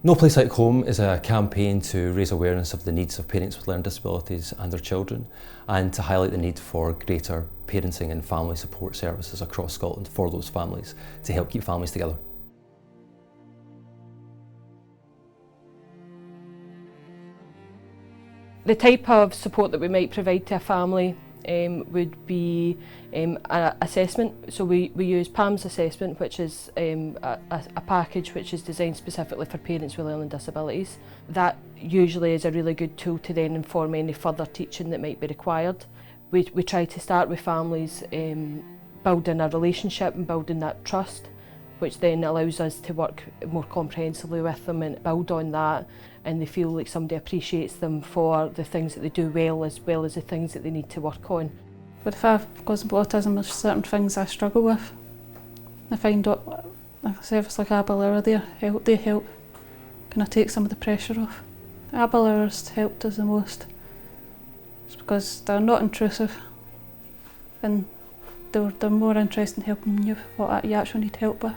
No Place Like Home is a campaign to raise awareness of the needs of parents with learning disabilities and their children, and to highlight the need for greater parenting and family support services across Scotland for those families to help keep families together. The type of support that we might provide to a family would be an assessment. So we use PAMS assessment, which is a package which is designed specifically for parents with learning disabilities. That usually is a really good tool to then inform any further teaching that might be required. We try to start with families building a relationship and building that trust, which then allows us to work more comprehensively with them and build on that, and they feel like somebody appreciates them for the things that they do well as the things that they need to work on. But if I've got autism, there's certain things I struggle with. I find out, like a service like ABLE are there, they help kind of take some of the pressure off. ABLE has helped us the most. It's because they're not intrusive and they're more interested in helping you what you actually need help with.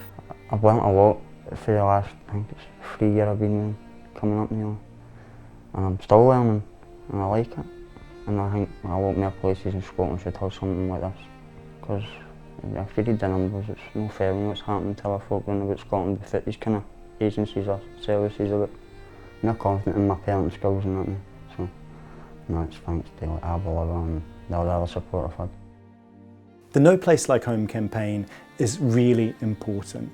I've learnt a lot for the last, I think it's 3 years I've been coming up nearly. And I'm still learning and I like it. And I think a lot more places in Scotland should have something like this. Because if you read the numbers, it's no fair in what's happening to our folk around about Scotland without these kind of agencies or services of it. I'm not confident in my parenting skills and that. So, no, it's thanks to like ABLE and the other support I've had. The No Place Like Home campaign is really important.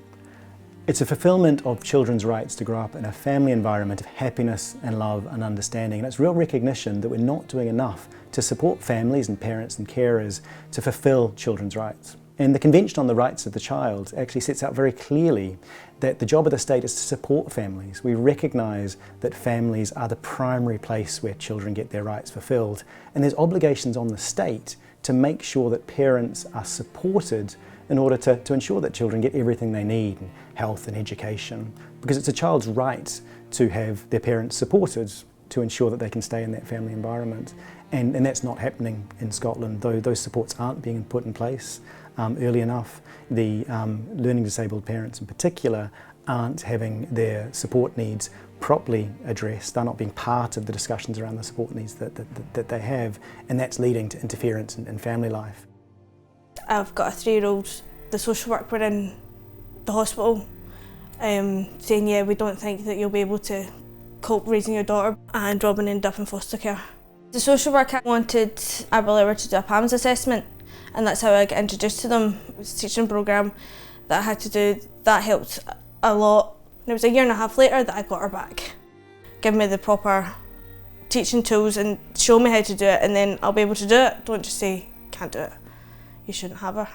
It's a fulfilment of children's rights to grow up in a family environment of happiness and love and understanding. And it's real recognition that we're not doing enough to support families and parents and carers to fulfil children's rights. And the Convention on the Rights of the Child actually sets out very clearly that the job of the state is to support families. We recognise that families are the primary place where children get their rights fulfilled, and there's obligations on the state to make sure that parents are supported in order to ensure that children get everything they need, in health and education, because it's a child's right to have their parents supported to ensure that they can stay in that family environment. And that's not happening in Scotland, though those supports aren't being put in place early enough. The learning disabled parents in particular aren't having their support needs properly addressed. They're not being part of the discussions around the support needs that they have, and that's leading to interference in family life. I've got a 3-year-old, the social work were in the hospital saying, yeah, we don't think that you'll be able to cope raising your daughter, and Robin ended up in foster care. The social worker wanted ABLE to do a PAMS assessment, and that's how I got introduced to them. It was a teaching programme that I had to do. That helped a lot. And it was a 1.5 years later that I got her back. Give me the proper teaching tools and show me how to do it, and then I'll be able to do it. Don't just say, can't do it. You shouldn't have her.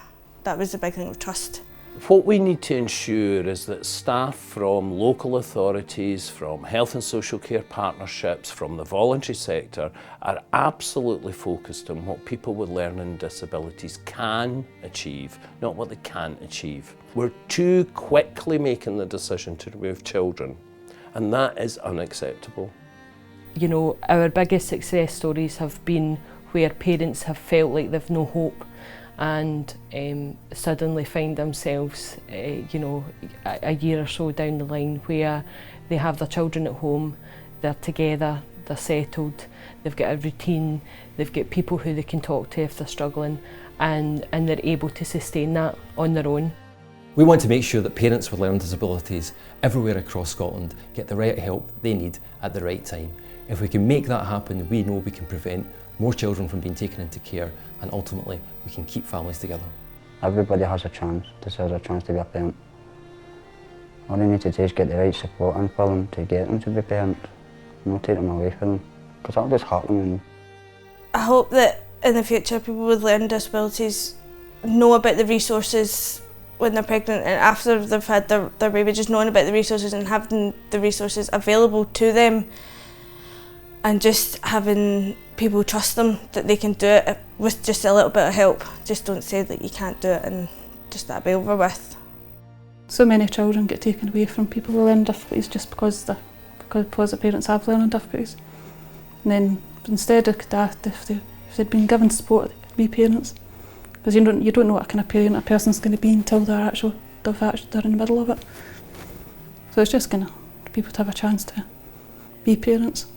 That was the big thing of trust. What we need to ensure is that staff from local authorities, from health and social care partnerships, from the voluntary sector are absolutely focused on what people with learning disabilities can achieve, not what they can't achieve. We're too quickly making the decision to remove children, and that is unacceptable. You know, our biggest success stories have been where parents have felt like they've no hope and suddenly find themselves, you know, a year or so down the line where they have their children at home, they're together, they're settled, they've got a routine, they've got people who they can talk to if they're struggling, and they're able to sustain that on their own. We want to make sure that parents with learning disabilities everywhere across Scotland get the right help they need at the right time. If we can make that happen, we know we can prevent more children from being taken into care, and ultimately we can keep families together. Everybody has a chance, deserves a chance to be a parent. All they need to do is get the right support in for them to get them to be parents, not take them away from them, because that'll just hurt them. I hope that in the future people with learning disabilities know about the resources when they're pregnant and after they've had their baby, just knowing about the resources and having the resources available to them, and just having people trust them that they can do it with just a little bit of help. Just don't say that you can't do it and just that'll be over with. So many children get taken away from people with learning difficulties just because the parents have learning difficulties. And then instead of that, if they'd been given support, they could be parents. Because you don't know what kind of parent a person's going to be until they're in the middle of it. So it's just kind of people to have a chance to be parents.